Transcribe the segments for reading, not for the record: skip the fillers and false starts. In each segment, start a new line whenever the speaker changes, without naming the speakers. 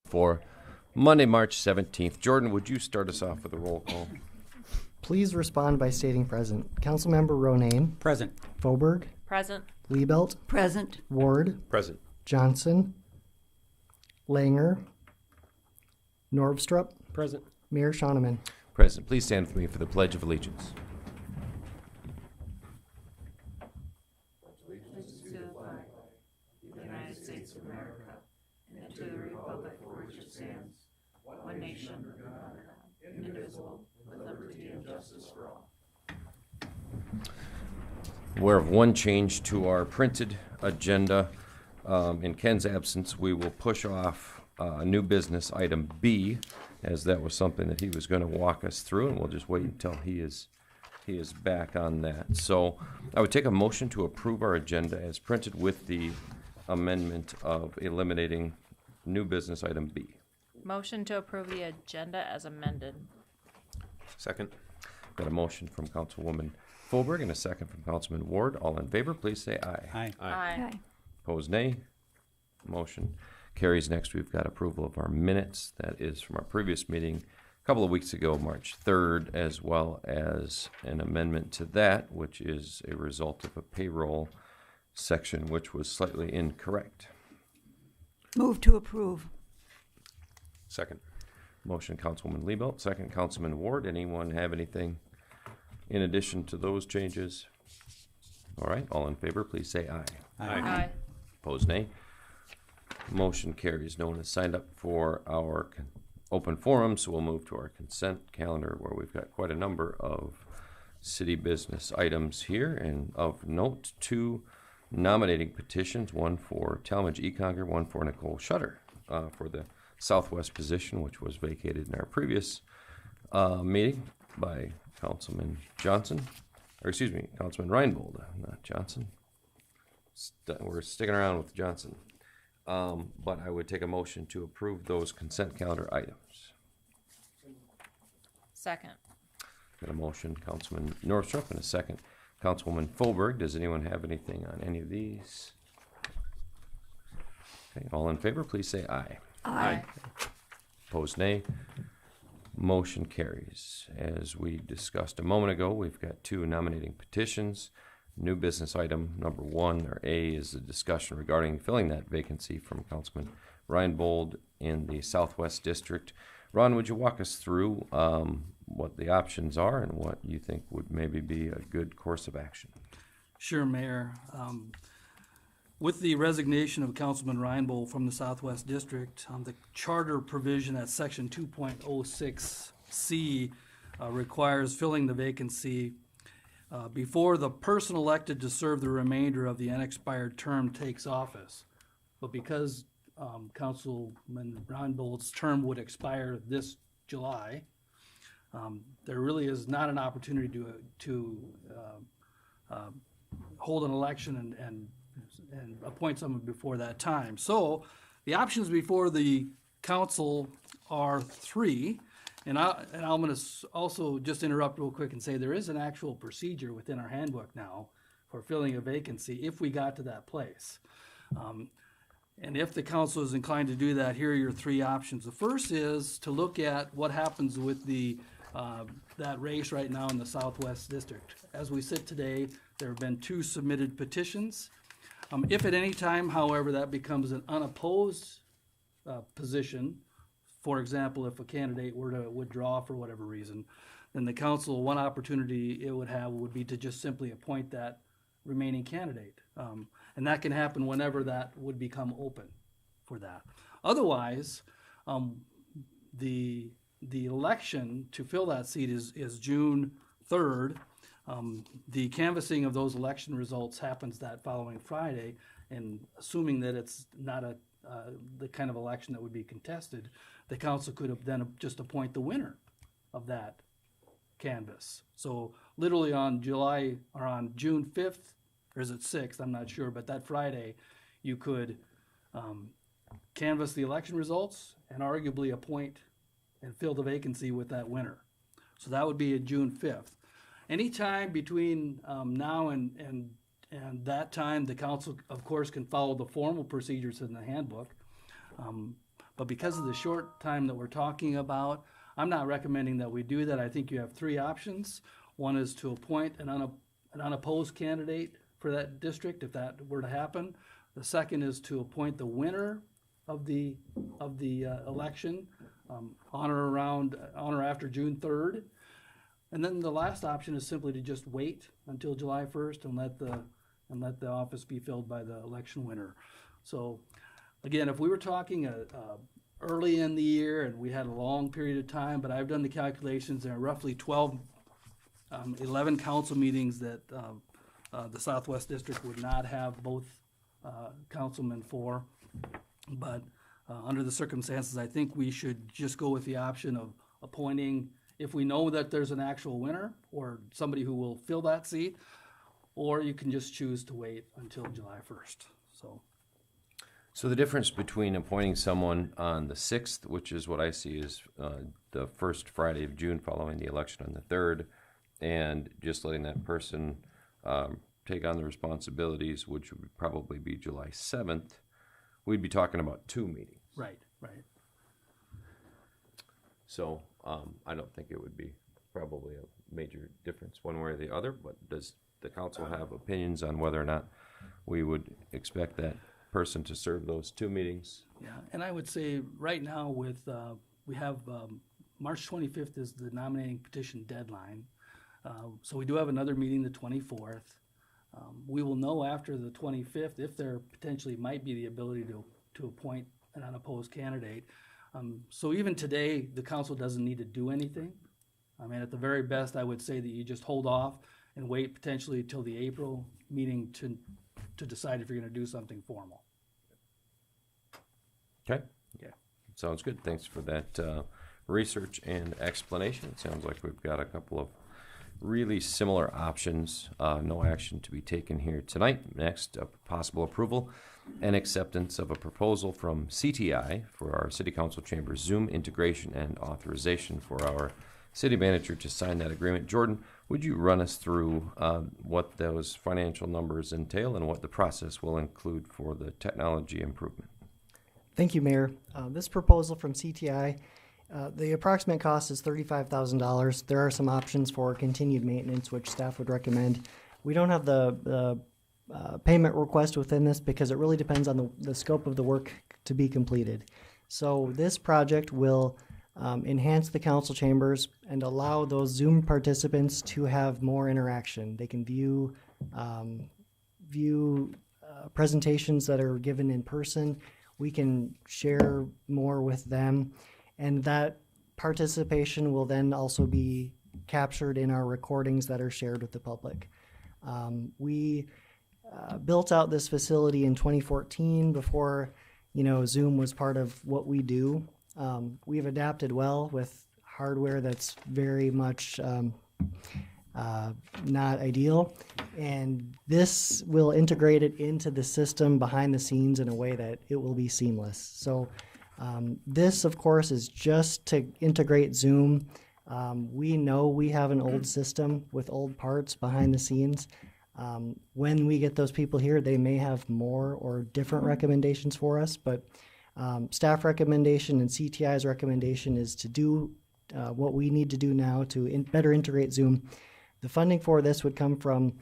for Monday, March 17th. Jordan, would you start us off with a roll call?
Please respond by stating present. Councilmember Ronayne.
Present.
Foberg.
Present.
Liebelt.
Present.
Ward.
Present.
Johnson. Langer. Norvstrup.
Present.
Mayor Shoneman.
Present. Please stand with me for the Pledge of Allegiance.
United States of America, and to the republic for which it stands, one nation, indivisible, with liberty and justice for all.
Aware of one change to our printed agenda. In Ken's absence, we will push off new business item B, as that was something that he was going to walk us through, and we'll just wait until he is back on that. So I would take a motion to approve our agenda as printed with the amendment of eliminating new business item B.
Motion to approve the agenda as amended.
Second. Got a motion from Councilwoman Foberg and a second from Councilman Ward. All in favor, please say aye.
Aye.
Opposed, nay. Motion carries. Next, we've got approval of our minutes. That is from our previous meeting a couple of weeks ago, March 3rd, as well as an amendment to that, which is a result of a payroll section which was slightly incorrect.
Move to approve.
Second. Motion, Councilwoman Liebelt. Second, Councilman Ward. Anyone have anything in addition to those changes? All right. All in favor, please say aye.
Aye.
Opposed, nay. Motion carries. No one has signed up for our open forum, so we'll move to our consent calendar, where we've got quite a number of city business items here. And of note, 2 nominating petitions, one for Talmadge Econger, one for Nicole Shutter for the Southwest position, which was vacated in our previous meeting by Councilman Johnson, or excuse me, Councilman Reinbold, not Johnson. We're sticking around with Johnson. But I would take a motion to approve those consent calendar items.
Second.
Got a motion, Councilman Northrup, and a second, Councilwoman Foberg. Does anyone have anything on any of these? Okay, all in favor, please say aye.
Aye.
Opposed, nay. Motion carries. As we discussed a moment ago, we've got 2 nominating petitions. New business item number 1, or A, is a discussion regarding filling that vacancy from Councilman Reinbold in the Southwest District. Ron, would you walk us through what the options are and what you think would maybe be a good course of action?
Sure, Mayor. With the resignation of Councilman Reinbold from the Southwest District, the charter provision at section 2.06C requires filling the vacancy before the person elected to serve the remainder of the unexpired term takes office. But because Councilman Reinbold's term would expire this July, there really is not an opportunity to hold an election and appoint someone before that time. So the options before the council are 3. And I'm going to also just interrupt real quick and say there is an actual procedure within our handbook now for filling a vacancy if we got to that place. And if the council is inclined to do that, here are your 3 options. The first is to look at what happens with that race right now in the Southwest District. As we sit today, there have been 2 submitted petitions. If at any time, however, that becomes an unopposed position, for example, if a candidate were to withdraw for whatever reason, then the council, one opportunity it would have would be to just simply appoint that remaining candidate. And that can happen whenever that would become open for that. Otherwise, the election to fill that seat is June 3rd. The canvassing of those election results happens that following Friday, and assuming that it's not the kind of election that would be contested, the council could have then just appoint the winner of that canvass. So literally on June 5th, or is it 6th, I'm not sure, but that Friday, you could canvass the election results and arguably appoint and fill the vacancy with that winner. So that would be June 5th. Anytime between now and that time, the council, of course, can follow the formal procedures in the handbook. But because of the short time that we're talking about, I'm not recommending that we do that. I think you have three options. One is to appoint an unopposed candidate for that district, if that were to happen. The second is to appoint the winner of the election on or after June 3rd. And then the last option is simply to just wait until July 1st and let the office be filled by the election winner. So again, if we were talking early in the year and we had a long period of time, but I've done the calculations, there are roughly 11 council meetings that the Southwest District would not have both councilmen for. But under the circumstances, I think we should just go with the option of appointing, if we know that there's an actual winner or somebody who will fill that seat, or you can just choose to wait until July 1st.
So the difference between appointing someone on the 6th, which is what I see is the first Friday of June following the election on the 3rd, and just letting that person take on the responsibilities, which would probably be July 7th, we'd be talking about 2 meetings.
Right.
So I don't think it would be probably a major difference one way or the other, but does the council have opinions on whether or not we would expect that person to serve those 2 meetings?
Yeah, and I would say right now with, we have March 25th is the nominating petition deadline. So we do have another meeting the 24th. We will know after the 25th if there potentially might be the ability to appoint an unopposed candidate. So even today, the council doesn't need to do anything. I mean, at the very best, I would say that you just hold off and wait potentially till the April meeting to decide if you're going to do something formal.
Okay.
Yeah.
Sounds good. Thanks for that research and explanation. It sounds like we've got a couple of really similar options. No action to be taken here tonight. Next, possible approval and acceptance of a proposal from CTI for our City Council Chambers Zoom integration and authorization for our city manager to sign that agreement. Jordan, would you run us through what those financial numbers entail and what the process will include for the technology improvement?
Thank you, Mayor. This proposal from CTI, the approximate cost is $35,000. There are some options for continued maintenance, which staff would recommend. We don't have the payment request within this because it really depends on the scope of the work to be completed. So this project will enhance the council chambers and allow those Zoom participants to have more interaction. They can view presentations that are given in person. We can share more with them, and that participation will then also be captured in our recordings that are shared with the public. We built out this facility in 2014 before, Zoom was part of what we do. We've adapted well with hardware that's very much not ideal, and this will integrate it into the system behind the scenes in a way that it will be seamless. So this, of course, is just to integrate Zoom. We know we have an old system with old parts behind the scenes. When we get those people here, they may have more or different recommendations for us, but staff recommendation and CTI's recommendation is to do what we need to do now to better integrate Zoom. The funding for this would come from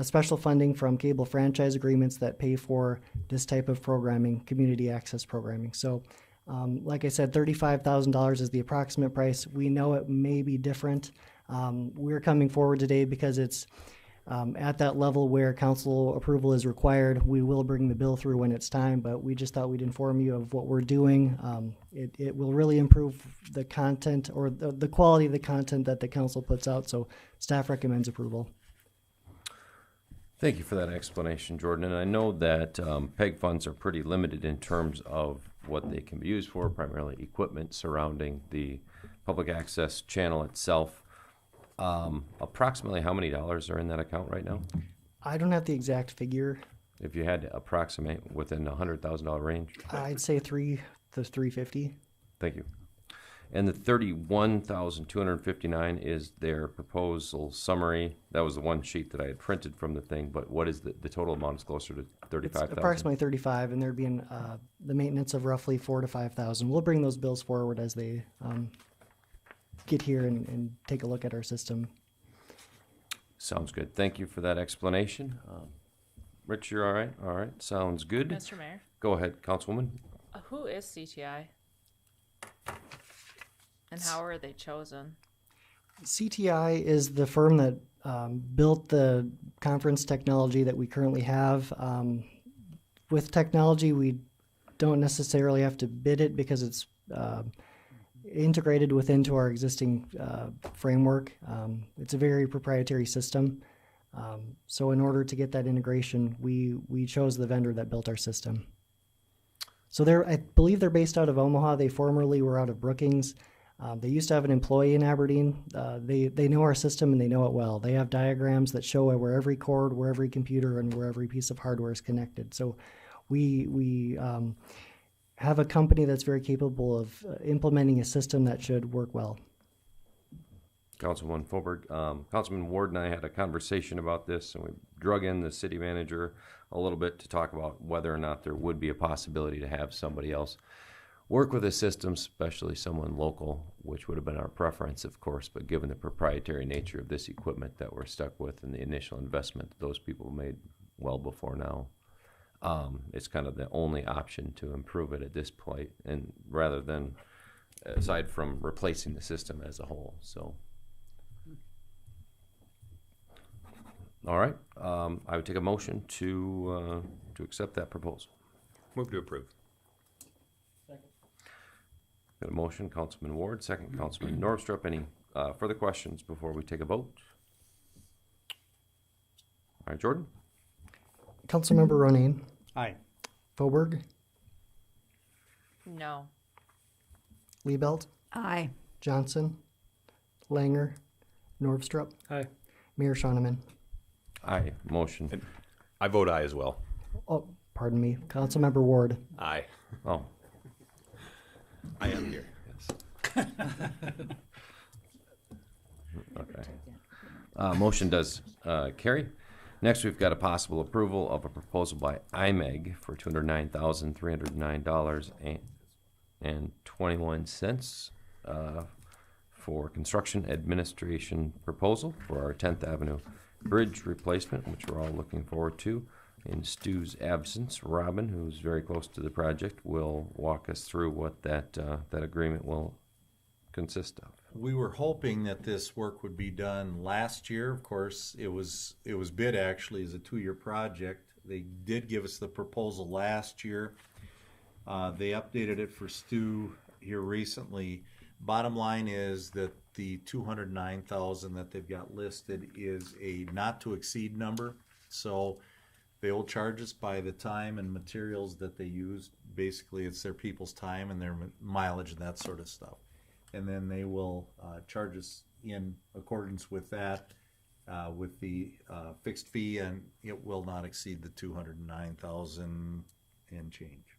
special funding from cable franchise agreements that pay for this type of programming, community access programming. So, like I said, $35,000 is the approximate price. We know it may be different. We're coming forward today because it's at that level where council approval is required. We will bring the bill through when it's time, but we just thought we'd inform you of what we're doing. It will really improve the content or the quality of the content that the council puts out, so staff recommends approval.
Thank you for that explanation, Jordan. And I know that PEG funds are pretty limited in terms of what they can be used for, primarily equipment surrounding the public access channel itself. Approximately how many dollars are in that account right now?
I don't have the exact figure.
If you had to approximate within the $100,000 range?
I'd say $300 to $350.
Thank you. And the 31,259 is their proposal summary. That was the one sheet that I had printed from the thing, but what is the total amount is closer to
It's
35,000?
approximately 35, and there'd be the maintenance of roughly 4,000 to 5,000. We'll bring those bills forward as they get here and take a look at our system.
Sounds good. Thank you for that explanation. Rich, you're all right? All right, sounds good.
Mr. Mayor,
Go ahead, Councilwoman.
who is CTI? And how are they chosen?
CTI is the firm that built the conference technology that we currently have. With technology, we don't necessarily have to bid it because it's integrated into our existing framework. It's a very proprietary system. So in order to get that integration, we chose the vendor that built our system. So I believe they're based out of Omaha. They formerly were out of Brookings. They used to have an employee in Aberdeen. They know our system and they know it well. They have diagrams that show where every cord, where every computer, and where every piece of hardware is connected. So we have a company that's very capable of implementing a system that should work well.
Councilwoman Fulberg, Councilman Ward and I had a conversation about this, and we drug in the city manager a little bit to talk about whether or not there would be a possibility to have somebody else work with the system, especially someone local, which would have been our preference, of course, but given the proprietary nature of this equipment that we're stuck with and the initial investment that those people made well before now, it's kind of the only option to improve it at this point, and rather than, aside from replacing the system as a whole, so. All right, I would take a motion to accept that proposal.
Move to approve.
Got a motion, Councilman Ward, second, Councilman Norvstrup. Any further questions before we take a vote? All right, Jordan?
Councilmember Ronayne,
Aye.
Foberg,
No.
Liebelt,
Aye.
Johnson, Langer, Norvstrup,
Aye.
Mayor Shoneman.
Aye, motion.
I vote aye as well.
Oh, pardon me, Councilmember Ward.
Aye.
Oh,
I am here, yes.
okay. Motion does carry. Next, we've got a possible approval of a proposal by IMEG for $209,309.21 for construction administration proposal for our 10th Avenue Bridge replacement, which we're all looking forward to. In Stu's absence, Robin, who's very close to the project, will walk us through what that agreement will consist of.
We were hoping that this work would be done last year. Of course, it was bid actually as a 2-year project. They did give us the proposal last year. They updated it for Stu here recently. Bottom line is that the $209,000 that they've got listed is a not to exceed number. So they will charge us by the time and materials that they use. Basically, it's their people's time and their mileage and that sort of stuff. And then they will charge us in accordance with that, with the fixed fee, and it will not exceed the $209,000 and change.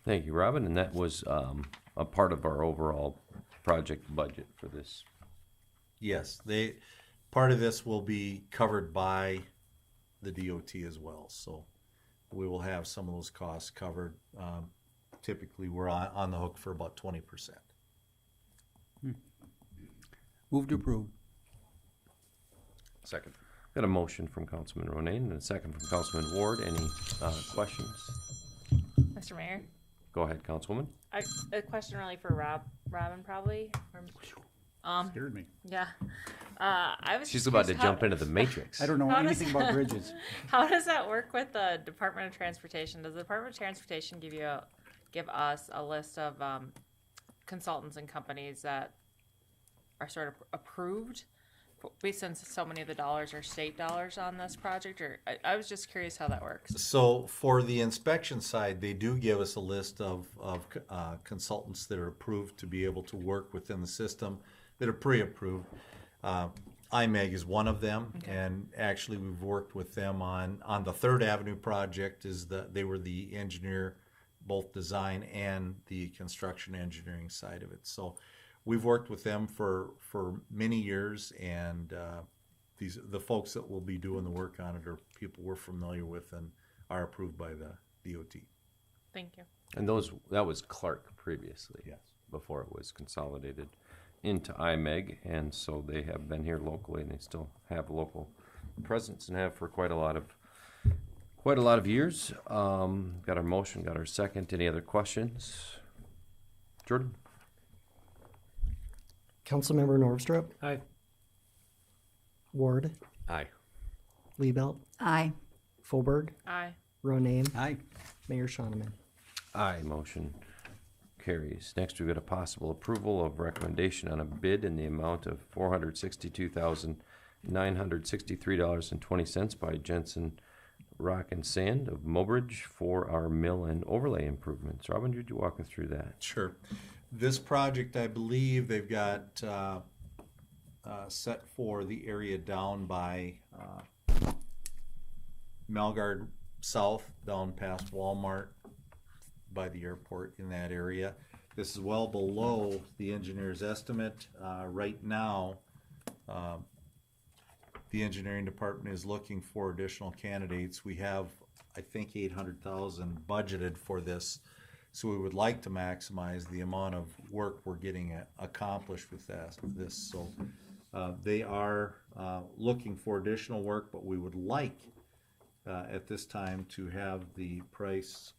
Thank you, Robin, and that was a part of our overall project budget for this.
Yes, part of this will be covered by the DOT as well, so we will have some of those costs covered. Typically, we're on the hook for about 20%.
Move to approve.
Second.
Got a motion from Councilman Ronayne and a second from Councilman Ward. Any questions?
Mr. Mayor,
Go ahead, Councilwoman.
a question really for Robin probably.
Scared me.
Yeah. I was
She's
just
about to
curious
jump into the Matrix.
I don't know
How does-
anything about bridges.
How does that work with the Department of Transportation? Does the Department of Transportation give us a list of consultants and companies that are sort of approved? Since so many of the dollars are state dollars on this project, or I was just curious how that works.
So for the inspection side, they do give us a list of consultants that are approved to be able to work within the system, that are pre-approved. IMEG is one of them,
Okay.
and actually we've worked with them on the 3rd Avenue project. They were the engineer both design and the construction engineering side of it. So we've worked with them for many years, and the folks that will be doing the work on it are people we're familiar with and are approved by the DOT.
Thank you.
And that was Clark previously.
Yes.
Before it was consolidated into IMEG, and so they have been here locally, and they still have a local presence and have for quite a lot of years. Got our motion, got our second. Any other questions? Jordan?
Councilmember Norvstrup,
Aye.
Ward,
Aye.
Liebelt,
Aye.
Fauberg,
Aye.
Ronayne,
Aye.
Mayor Shoneman.
Aye, motion carries. Next, we've got a possible approval of recommendation on a bid in the amount of $462,963.20 by Jensen Rock and Sand of Mobridge for our mill and overlay improvements. Robin, would you walk us through that?
Sure. This project, I believe they've got set for the area down by Melgard South, down past Walmart, by the airport in that area. This is well below the engineer's estimate. Right now, the engineering department is looking for additional candidates. We have, I think, 800,000 budgeted for this. So we would like to maximize the amount of work we're getting accomplished with this. So they are looking for additional work, but we would like at this time to have the price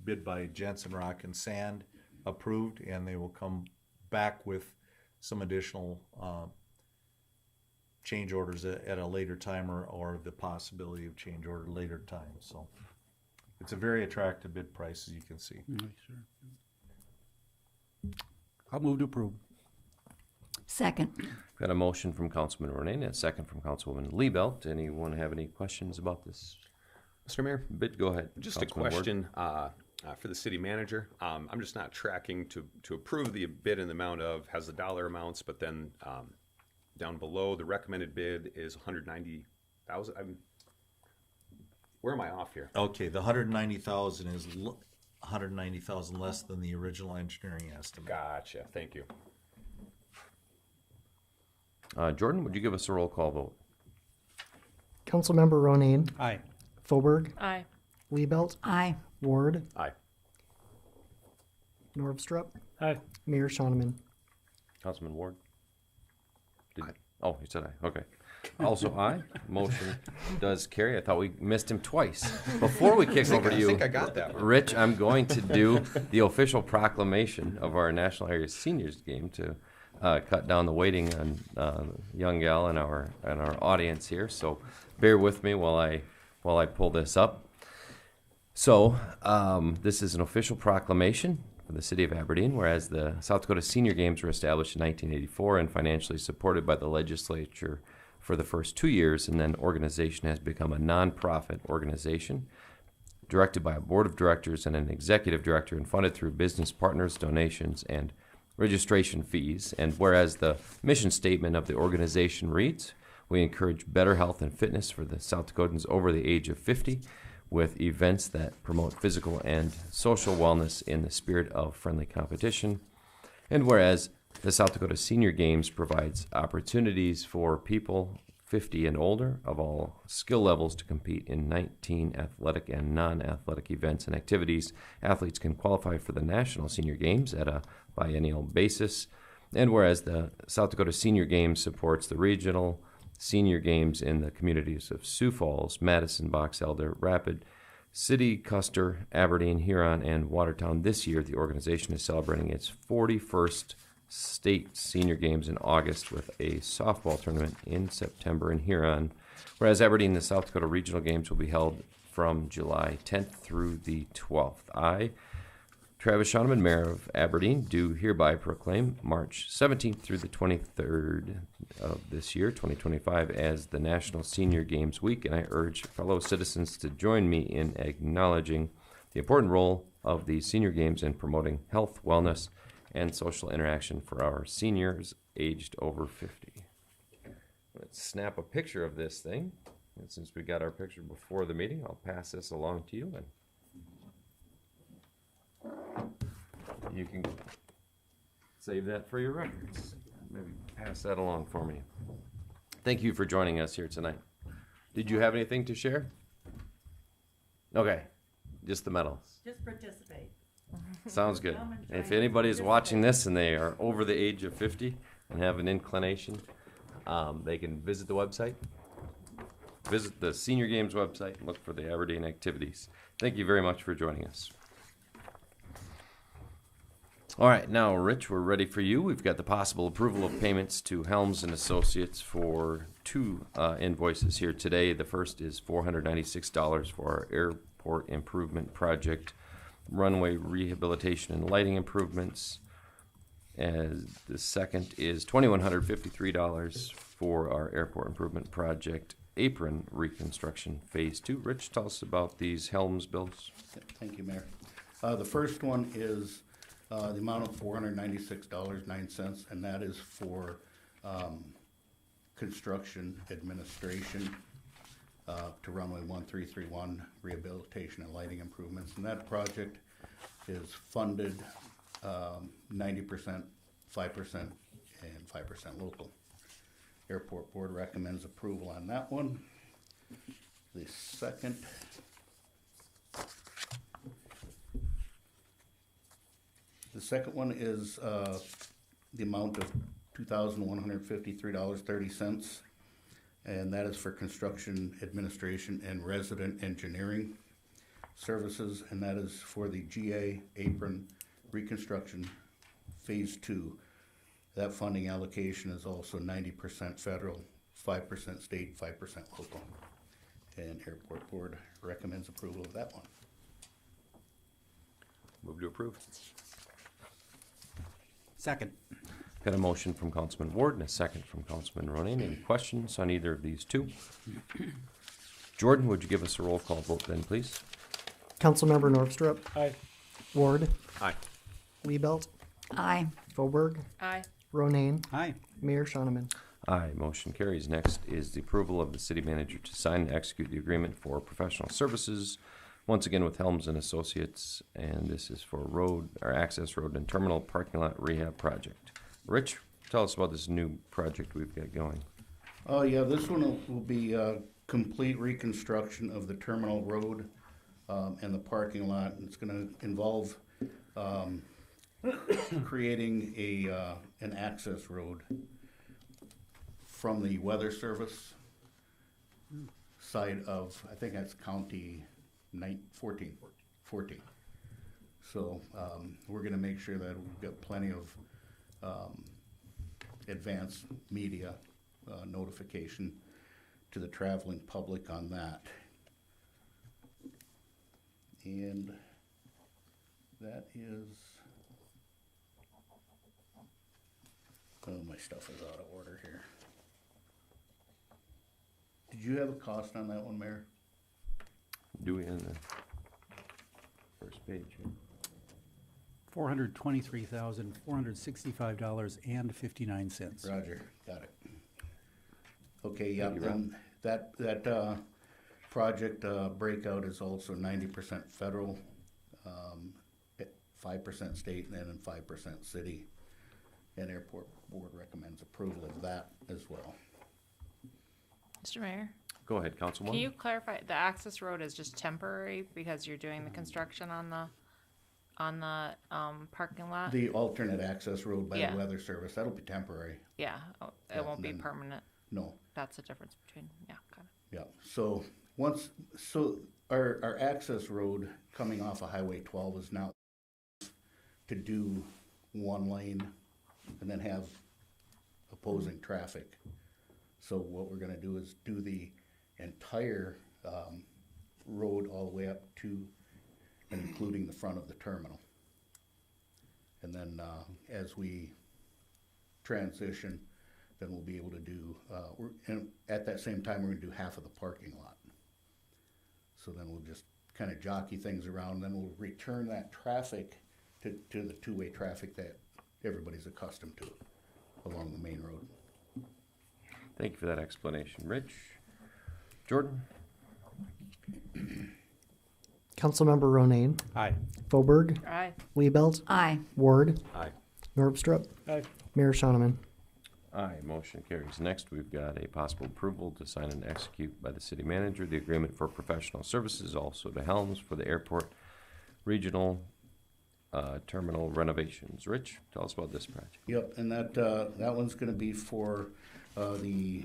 bid by Jensen Rock and Sand approved, and they will come back with some additional change orders at a later time, or the possibility of change order later time. So it's a very attractive bid price, as you can see.
I'll move to approve.
Second.
Got a motion from Councilman Ronayne and a second from Councilwoman Liebelt. Anyone have any questions about this
Mr. Mayor,
bid? Go ahead.
just a
Councilman Ward.
question for the city manager. I'm just not tracking to approve the bid in the amount of, has the dollar amounts, but then down below, the recommended bid is 190,000. Where am I off here?
Okay, the 190,000 is 190,000 less than the original engineering estimate.
Gotcha. Thank you.
Jordan, would you give us a roll call vote?
Councilmember Ronayne,
Aye.
Fauberg,
Aye.
Liebelt,
Aye.
Ward,
Aye.
Norvstrup,
Aye.
Mayor Shoneman.
Councilman Ward? Oh, he said aye. Okay. Also aye. Motion does carry. I thought we missed him twice. Before we kick over to you,
I think I got that one.
Rich, I'm going to do the official proclamation of our National Area Seniors game to cut down the waiting on young gal and our audience here. So bear with me while I pull this up. So this is an official proclamation for the city of Aberdeen, whereas the South Dakota Senior Games were established in 1984 and financially supported by the legislature for the first 2 years, and then organization has become a nonprofit organization directed by a board of directors and an executive director and funded through business partners, donations, and registration fees. And whereas the mission statement of the organization reads, we encourage better health and fitness for the South Dakotans over the age of 50 with events that promote physical and social wellness in the spirit of friendly competition. And whereas the South Dakota Senior Games provides opportunities for people 50 and older of all skill levels to compete in 19 athletic and non-athletic events and activities. Athletes can qualify for the National Senior Games at a biennial basis. And whereas the South Dakota Senior Games supports the regional Senior Games in the communities of Sioux Falls, Madison, Box Elder, Rapid City, Custer, Aberdeen, Huron, and Watertown. This year, the organization is celebrating its 41st state senior games in August with a softball tournament in September in Huron, whereas Aberdeen, the South Dakota Regional Games will be held from July 10th through the 12th. I, Travis Shoneman, Mayor of Aberdeen, do hereby proclaim March 17th through the 23rd of this year, 2025, as the National Senior Games Week, and I urge fellow citizens to join me in acknowledging the important role of the Senior Games in promoting health, wellness, and social interaction for our seniors aged over 50. Let's snap a picture of this thing. And since we got our picture before the meeting, I'll pass this along to you. And You can save that for your records. Maybe pass that along for me. Thank you for joining us here tonight. Did you have anything to share? Okay, just the medals.
Just participate.
Sounds good.
Come and
If
join
anybody is
us.
watching this and they are over the age of 50 and have an inclination, they can visit the website, visit the Senior Games website, and look for the Aberdeen activities. Thank you very much for joining us. All right, now, Rich, we're ready for you. We've got the possible approval of payments to Helms and Associates for two invoices here today. The first is $496 for our airport improvement project, runway rehabilitation and lighting improvements. And the second is $2,153 for our airport improvement project, apron reconstruction phase 2. Rich, tell us about these Helms bills.
Thank you, Mayor. The first one is the amount of $496.09, and that is for construction administration to runway 1331 rehabilitation and lighting improvements. And that project is funded 90%, 5%, and 5% local. Airport Board recommends approval on that one. The second one is the amount of $2,153.30, and that is for construction administration and resident engineering services, and that is for the GA apron reconstruction phase 2. That funding allocation is also 90% federal, 5% state, 5% local. And Airport Board recommends approval of that one.
Move to approve.
Second.
Got a motion from Councilman Ward and a second from Councilman Ronan. Any questions on either of these two? Jordan, would you give us a roll call vote then, please?
Councilmember Norvstrup.
Aye.
Ward.
Aye.
Liebelt.
Aye.
Fauberg.
Aye.
Ronayne.
Aye.
Mayor Shoneman.
Aye, motion carries. Next is the approval of the city manager to sign and execute the agreement for professional services, once again with Helms and Associates, and this is for road, or access road and terminal parking lot rehab project. Rich, tell us about this new project we've got going.
Oh, yeah, this one will be complete reconstruction of the terminal road and the parking lot. It's gonna involve creating an access road from the weather service side of, I think that's county 14. So we're gonna make sure that we've got plenty of advance media notification to the traveling public on that. And that is, oh, my stuff is out of order here. Did you have a cost on that one, Mayor?
Do we in the first page here?
$423,465.59.
Roger, got it. Okay, yeah,
Thank you, Rob.
and that project breakout is also 90% federal, 5% state, and then 5% city. And Airport Board recommends approval of that as well.
Mr. Mayor,
Go ahead,
can
Councilwoman.
you clarify, the access road is just temporary because you're doing the construction on the parking lot?
The alternate access road by
Yeah.
the weather service, that'll be temporary.
Yeah,
Yeah,
it won't
and
be
then-
permanent.
No,
That's the difference between, yeah, got it.
yeah, so our access road coming off of Highway 12 is now to do one lane and then have opposing traffic. So what we're gonna do is do the entire road all the way up to and including the front of the terminal. And then as we transition, then we'll be able to do, and at that same time, we're gonna do half of the parking lot. So then we'll just kind of jockey things around, then we'll return that traffic to the two-way traffic that everybody's accustomed to along the main road.
Thank you for that explanation. Rich? Jordan?
Councilmember Ronayne,
Aye.
Fauberg,
Aye.
Liebelt,
Aye.
Ward,
Aye.
Norvstrup,
Aye.
Mayor Shoneman.
Aye, motion carries. Next, we've got a possible approval to sign and execute by the city manager the agreement for professional services, also to Helms, for the airport regional terminal renovations. Rich, tell us about this project.
Yep, and that one's gonna be for, the,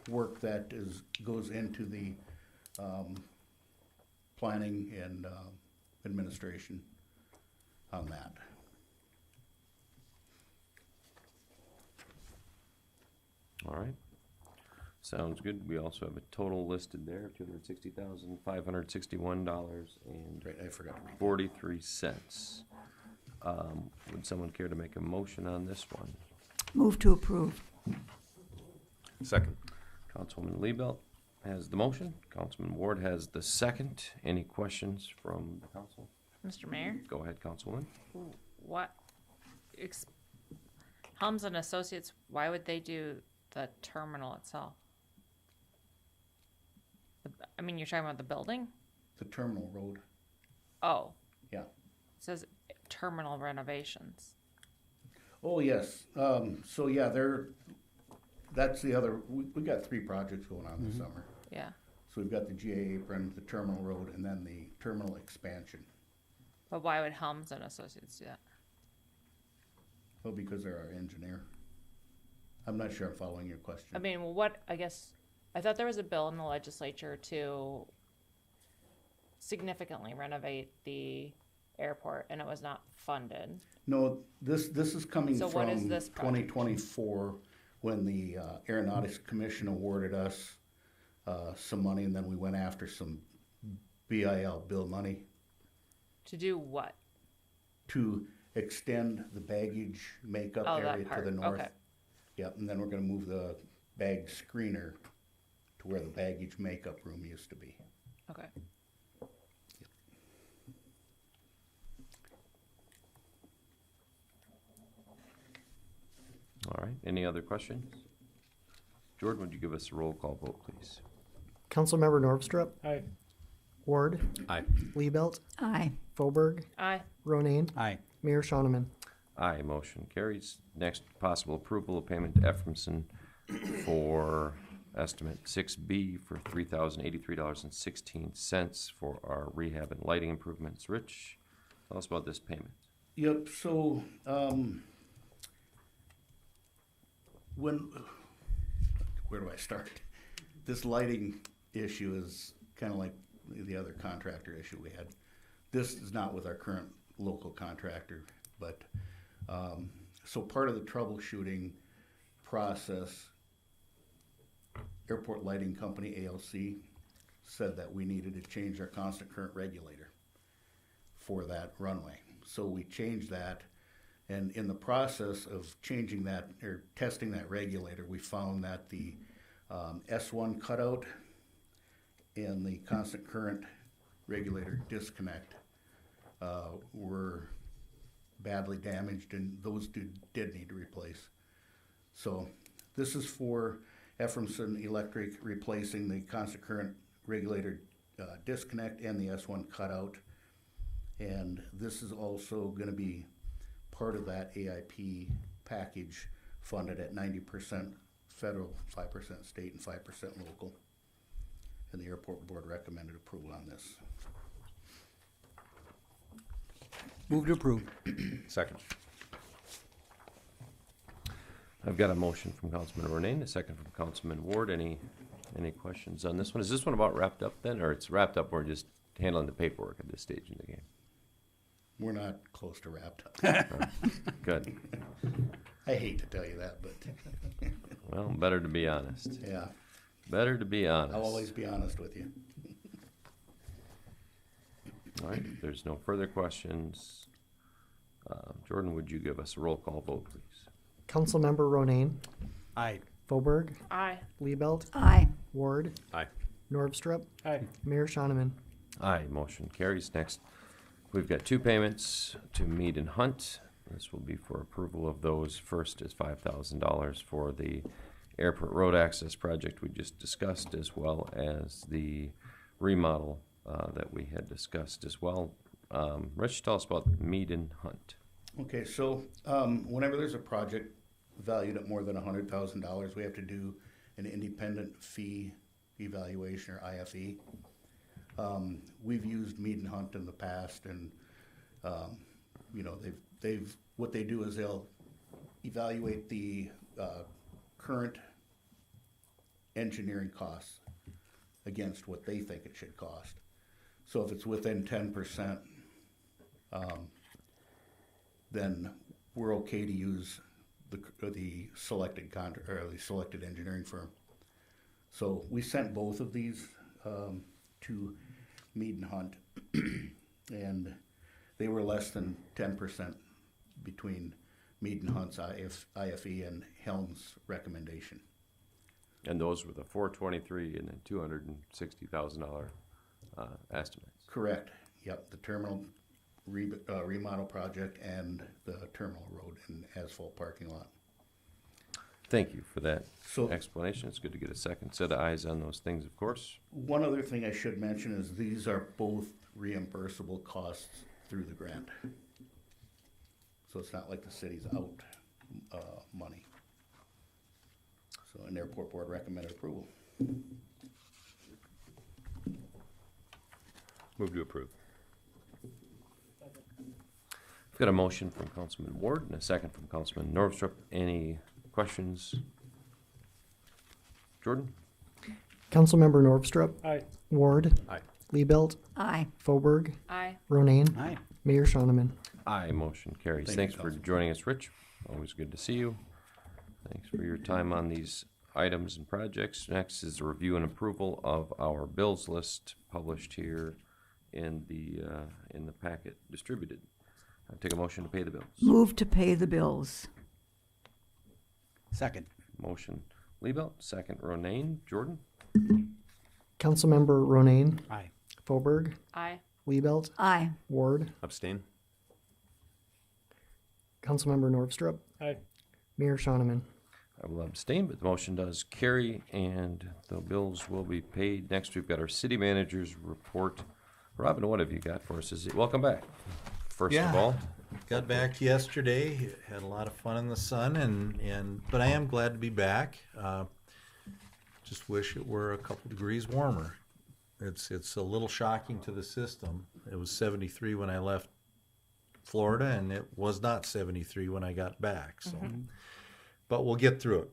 work that goes into the, planning and, administration on that.
All right. Sounds good. We also have a total listed there, $260,561
Right, I forgot to read.
43 cents. Would someone care to make a motion on this one?
Move to approve.
Second.
Councilwoman Liebelt has the motion. Councilman Ward has the second. Any questions from the council?
Mr. Mayor,
Go ahead, Councilwoman.
what, Helms and Associates, why would they do the terminal itself? I mean, you're talking about the building?
The terminal road,
Oh,
yeah.
it says terminal renovations.
Oh, yes, so yeah, that's the other, we got 3 projects going on this summer.
Yeah.
So we've got the GA apron, the terminal road, and then the terminal expansion.
But why would Helms and Associates do that?
Well, because they're our engineer. I'm not sure I'm following your question.
I mean, well, I guess, I thought there was a bill in the legislature to significantly renovate the airport, and it was not funded.
No, this is coming
So
from
what is this project?
2024, when the Aeronautics Commission awarded us some money, and then we went after some BIL bill money
To do what?
to extend the baggage makeup
Oh, that
area to
part,
the north.
okay.
Yep, and then we're gonna move the bag screener to where the baggage makeup room used to be.
Okay.
All right. Any other questions? Jordan, would you give us a roll call vote, please?
Councilmember Norvstrup,
Aye.
Ward,
Aye.
Liebelt,
Aye.
Fauberg,
Aye.
Ronayne,
Aye.
Mayor Shoneman.
Aye, motion carries. Next, possible approval of payment to Efremson for estimate 6B for $3,083.16 for our rehab and lighting improvements. Rich, tell us about this payment.
Yep, so, where do I start? This lighting issue is kind of like the other contractor issue we had. This is not with our current local contractor, but, so part of the troubleshooting process, Airport Lighting Company, ALC, said that we needed to change our constant current regulator for that runway. So we changed that, and in the process of changing that, or testing that regulator, we found that the S1 cutout and the constant current regulator disconnect were badly damaged, and those did need to replace. So this is for Efremson Electric replacing the constant current regulator disconnect and the S1 cutout. And this is also going to be part of that AIP package funded at 90% federal, 5% state, and 5% local. And the airport board recommended approval on this.
Move to approve.
Second.
I've got a motion from Councilman Ronayne, a second from Councilman Ward. Any questions on this one? Is this one about wrapped up then, or it's wrapped up, we're just handling the paperwork at this stage in the game?
We're not close to wrapped up.
Good.
I hate to tell you that, but
Well, better to be honest.
yeah,
Better to be honest.
I'll always be honest with you.
All right, if there's no further questions, Jordan, would you give us a roll call vote, please?
Councilmember Ronayne,
Aye.
Fauberg,
Aye.
Liebelt,
Aye.
Ward,
Aye.
Norvstrup,
Aye.
Mayor Shoneman.
Aye, motion carries. Next, we've got 2 payments to Mead and Hunt. This will be for approval of those. First is $5,000 for the airport road access project we just discussed, as well as the remodel that we had discussed as well. Rich, tell us about Mead and Hunt.
Okay, so whenever there's a project valued at more than $100,000, we have to do an independent fee evaluation, or IFE. We've used Mead and Hunt in the past, and you know, they've what they do is they'll evaluate the current engineering costs against what they think it should cost. So if it's within 10%, then we're okay to use the selected or the selected engineering firm. So we sent both of these to Mead and Hunt, and they were less than 10% between Mead and Hunt's IFE and Helm's recommendation.
And those were the $423 and the $260,000 estimates.
Correct. Yep, the terminal remodel project and the terminal road and asphalt parking lot.
Thank you for that
So-
explanation. It's good to get a second set of eyes on those things, of course.
One other thing I should mention is these are both reimbursable costs through the grant. So it's not like the city's out money. So an airport board recommended approval.
Move to approve.
We've got a motion from Councilman Ward and a second from Councilman Norvstrup. Any questions? Jordan?
Councilmember Norvstrup.
Aye.
Ward.
Aye.
Liebelt.
Aye.
Fauberg.
Aye.
Ronayne.
Aye.
Mayor Shoneman.
Aye, motion carries.
Thank you,
Thanks for
Councilman.
joining us, Rich. Always good to see you. Thanks for your time on these items and projects. Next is a review and approval of our bills list published here in the packet distributed. I take a motion to pay the bills.
Move to pay the bills.
Second.
Motion Liebelt, second Ronayne. Jordan?
Councilmember Ronayne.
Aye.
Fauberg.
Aye.
Liebelt.
Aye.
Ward.
Abstain?
Councilmember Norvstrup.
Aye.
Mayor Shoneman.
I will abstain, but the motion does carry, and the bills will be paid. Next, we've got our city manager's report. Robin, what have you got for us? Welcome back, first of all.
Got back yesterday, had a lot of fun in the sun, but I am glad to be back. Just wish it were a couple degrees warmer. It's a little shocking to the system. It was 73 when I left Florida, and it was not 73 when I got back. So, but we'll get through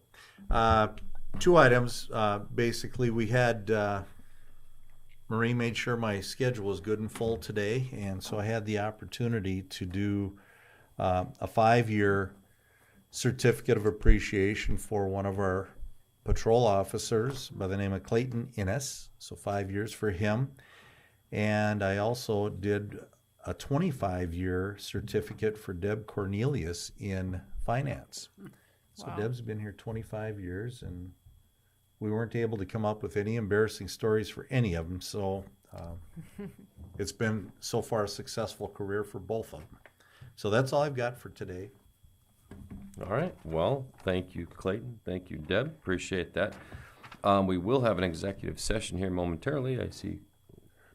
it. Two items. Basically, we had Marie made sure my schedule was good and full today, and so I had the opportunity to do a 5-year certificate of appreciation for one of our patrol officers by the name of Clayton Innes, so 5 years for him. And I also did a 25-year certificate for Deb Cornelius in finance. So
Wow.
Deb's been here 25 years, and we weren't able to come up with any embarrassing stories for any of them, so it's been so far a successful career for both of them. So that's all I've got for today.
All right. Well, thank you, Clayton. Thank you, Deb. Appreciate that. We will have an executive session here momentarily. I see.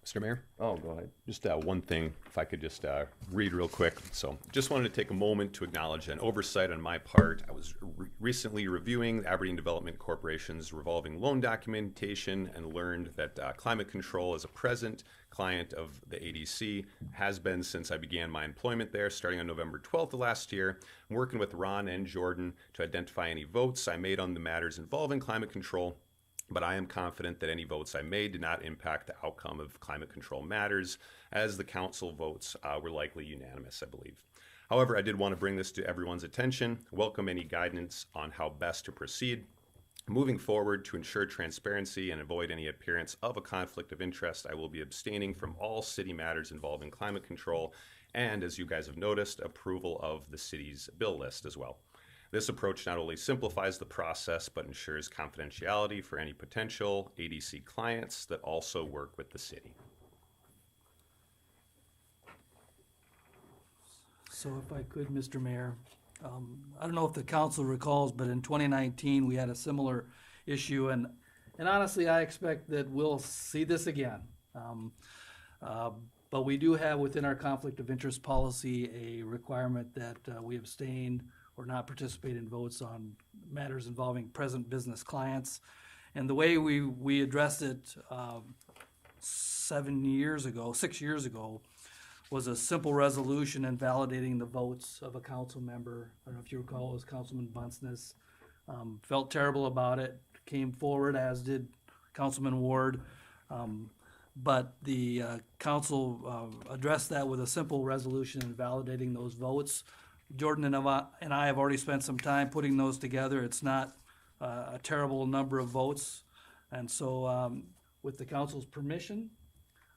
Mr. Mayor?
Oh, go ahead.
Just one thing, if I could just read real quick. So just wanted to take a moment to acknowledge an oversight on my part. I was recently reviewing the Aberdeen Development Corporation's revolving loan documentation and learned that climate control is a present client of the ADC, has been since I began my employment there, starting on November 12th of last year. I'm working with Ron and Jordan to identify any votes I made on the matters involving climate control. But I am confident that any votes I made did not impact the outcome of climate control matters, as the council votes were likely unanimous, I believe. However, I did want to bring this to everyone's attention, welcome any guidance on how best to proceed. Moving forward, to ensure transparency and avoid any appearance of a conflict of interest, I will be abstaining from all city matters involving climate control and, as you guys have noticed, approval of the city's bill list as well. This approach not only simplifies the process, but ensures confidentiality for any potential ADC clients that also work with the city.
So if I could, Mr. Mayor, I don't know if the council recalls, but in 2019, we had a similar issue, and honestly, I expect that we'll see this again. But we do have within our conflict of interest policy a requirement that we abstain or not participate in votes on matters involving present business clients. And the way we addressed it 6 years ago, was a simple resolution invalidating the votes of a council member. I don't know if you recall, it was Councilman Bunceness. Felt terrible about it, came forward, as did Councilman Ward. But the council addressed that with a simple resolution invalidating those votes. Jordan and I have already spent some time putting those together. It's not a terrible number of votes. And so with the council's permission,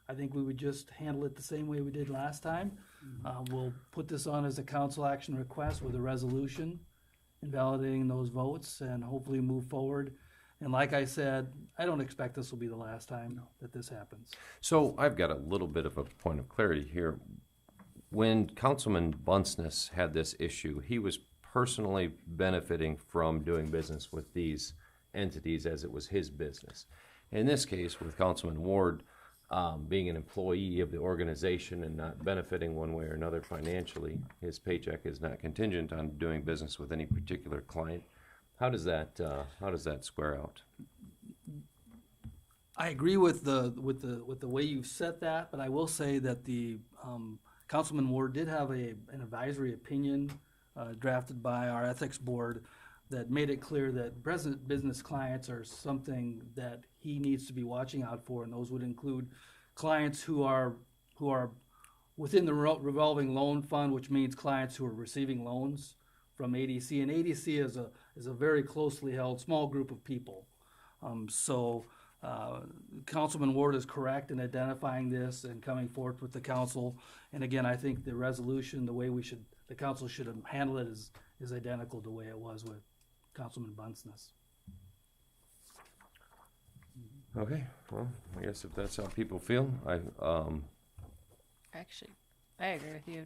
I think we would just handle it the same way we did last time. We'll put this on as a council action request with a resolution invalidating those votes and hopefully move forward. And like I said, I don't expect this will be the last time that this happens.
So I've got a little bit of a point of clarity here. When Councilman Bunceness had this issue, he was personally benefiting from doing business with these entities as it was his business. In this case, with Councilman Ward being an employee of the organization and not benefiting one way or another financially, his paycheck is not contingent on doing business with any particular client. How does that square out?
I agree with the way you've set that, but I will say that the Councilman Ward did have an advisory opinion drafted by our ethics board that made it clear that present business clients are something that he needs to be watching out for, and those would include clients who are within the revolving loan fund, which means clients who are receiving loans from ADC, and ADC is a very closely held small group of people. Councilman Ward is correct in identifying this and coming forth with the council. And again, I think the resolution, the way the council should handle it is identical to the way it was with Councilman Bunceness.
Okay, well, I guess if that's how people feel,
Actually, I agree with you,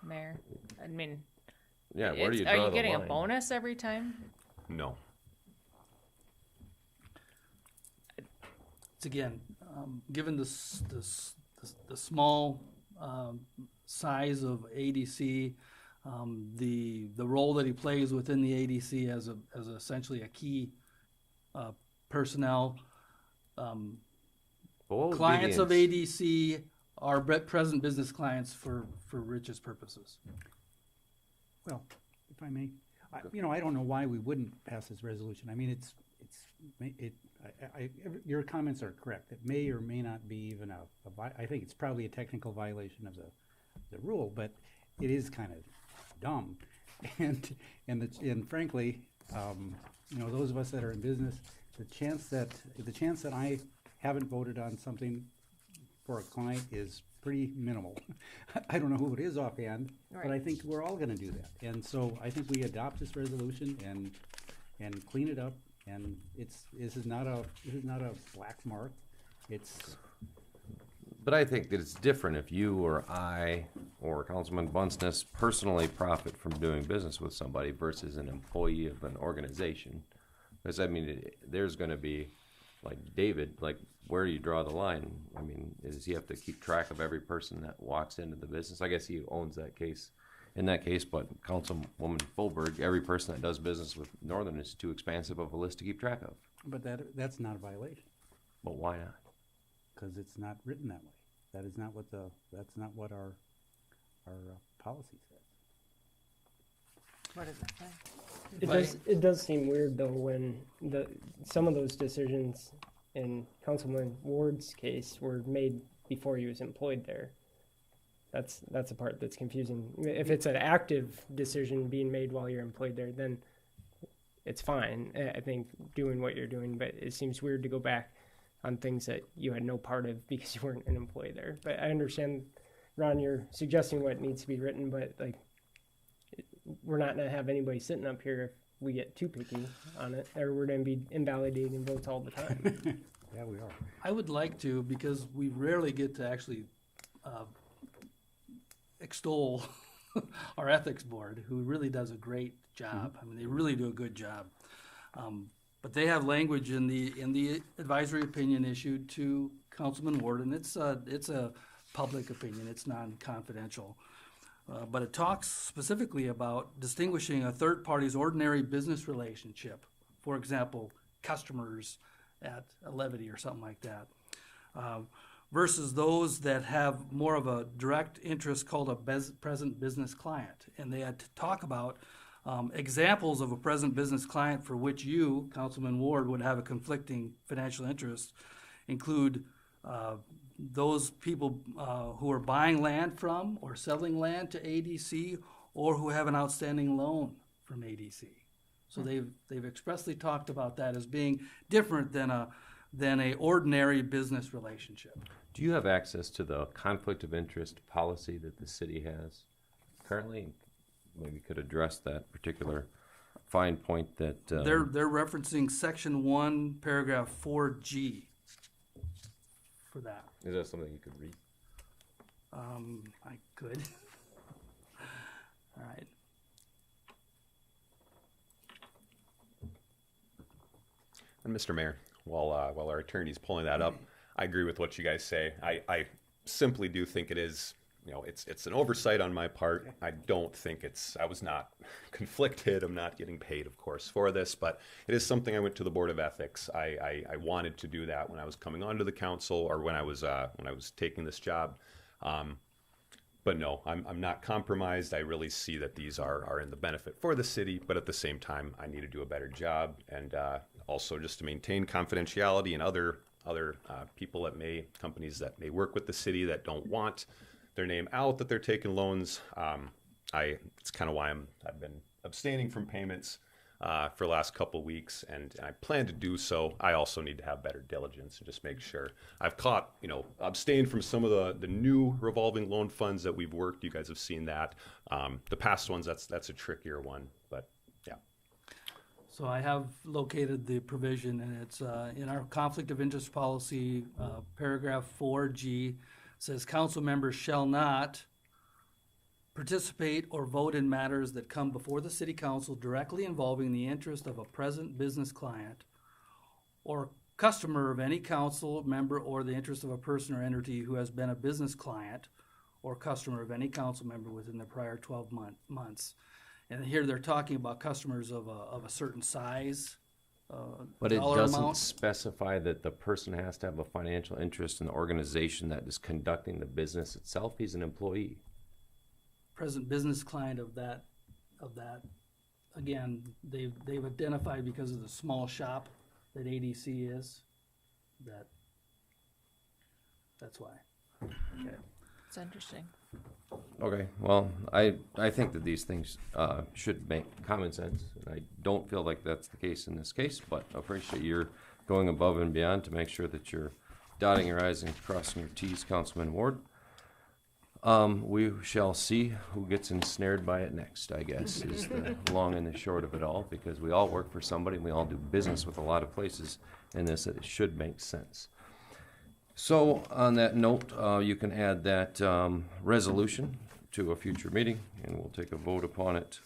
Mayor. I mean,
yeah, where do you
are
draw
you
the
getting
line?
a bonus every time?
No.
It's again, given the small size of ADC, the role that he plays within the ADC as essentially a key personnel.
What would be
Clients
the
of ADC are present business clients for Rich's purposes.
Well, if I may, I don't know why we wouldn't pass this resolution. I mean, your comments are correct. It may or may not be even I think it's probably a technical violation of the rule, but it is kind of dumb. And frankly, those of us that are in business, the chance that I haven't voted on something for a client is pretty minimal. I don't know who it is offhand, but I think we're all going to do that. And so I think we adopt this resolution and clean it up. And this is not a black mark.
But I think that it's different if you or I or Councilman Bunceness personally profit from doing business with somebody versus an employee of an organization. Because, I mean, there's going to be, like David, like, where do you draw the line? I mean, does he have to keep track of every person that walks into the business? I guess he owns that case. In that case, but Councilwoman Fulberg, every person that does business with Northern is too expansive of a list to keep track of.
But that's not a violation.
But why not?
Because it's not written that way. That's not what our policy says.
What does it say?
It does seem weird though when some of those decisions in Councilman Ward's case were made before he was employed there. That's the part that's confusing. If it's an active decision being made while you're employed there, then it's fine. I think doing what you're doing, but it seems weird to go back on things that you had no part of because you weren't an employee there. But I understand, Ron, you're suggesting what needs to be written, but like we're not going to have anybody sitting up here if we get too picky on it, or we're going to be invalidating votes all the time.
Yeah, we are.
I would like to, because we rarely get to actually extol our ethics board, who really does a great job. I mean, they really do a good job. But they have language in the advisory opinion issued to Councilman Ward, and it's a public opinion, it's non-confidential. But it talks specifically about distinguishing a third party's ordinary business relationship, for example, customers at a levity or something like that, versus those that have more of a direct interest called a present business client. And they had to talk about examples of a present business client for which you, Councilman Ward, would have a conflicting financial interest include those people who are buying land from or selling land to ADC, or who have an outstanding loan from ADC. So they've expressly talked about that as being different than a ordinary business relationship.
Do you have access to the conflict of interest policy that the city has currently? Maybe could address that particular fine point that
They're referencing section 1, paragraph 4G for that.
Is that something you could read?
I could. All right.
And Mr. Mayor, while our attorney's pulling that up, I agree with what you guys say. I simply do think it is, it's an oversight on my part. I don't think I was not conflicted. I'm not getting paid, of course, for this, but it is something I went to the Board of Ethics. I wanted to do that when I was coming onto the council, or when I was taking this job. But no, I'm not compromised. I really see that these are in the benefit for the city, but at the same time, I need to do a better job, and also just to maintain confidentiality and other people companies that may work with the city that don't want their name out that they're taking loans. It's kind of why I've been abstaining from payments for the last couple of weeks, and I plan to do so. I also need to have better diligence and just make sure I've abstained from some of the new revolving loan funds that we've worked. You guys have seen that. The past ones, that's a trickier one, but yeah.
So I have located the provision, and it's in our conflict of interest policy, paragraph 4G, says council members shall not participate or vote in matters that come before the city council directly involving the interest of a present business client or customer of any council member, or the interest of a person or entity who has been a business client or customer of any council member within the prior 12 months. And here they're talking about customers of a certain size,
But it
dollar
doesn't
amount.
specify that the person has to have a financial interest in the organization that is conducting the business itself. He's an employee.
Present business client of that. Again, they've identified, because of the small shop that ADC is, that's why.
It's interesting.
Okay, well, I think that these things should make common sense. And I don't feel like that's the case in this case, but I appreciate your going above and beyond to make sure that you're dotting your I's and crossing your T's, Councilman Ward. We shall see who gets ensnared by it next, I guess, is the long and the short of it all, because we all work for somebody and we all do business with a lot of places in this, that it should make sense. So on that note, you can add that resolution to a future meeting, and we'll take a vote upon it.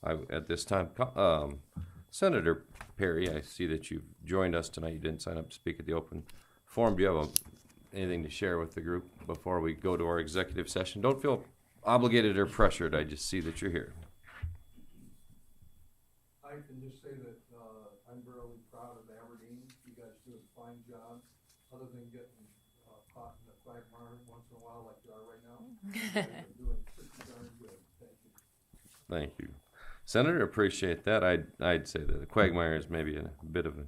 At this time, Senator Perry, I see that you've joined us tonight. You didn't sign up to speak at the open forum. Do you have anything to share with the group before we go to our executive session? Don't feel obligated or pressured. I just see that you're here.
I can just say that I'm really proud of Aberdeen. You guys do a fine job, other than getting caught in the quagmire once in a while like you are right now. You guys are doing pretty darn good. Thank you.
Thank you, Senator. Appreciate that. I'd say that the quagmire is maybe a bit of an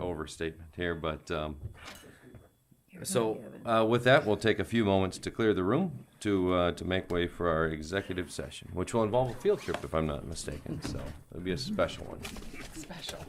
overstatement here, but so with that, we'll take a few moments to clear the room to make way for our executive session, which will involve a field trip, if I'm not mistaken. So it'll be a special one.
Special.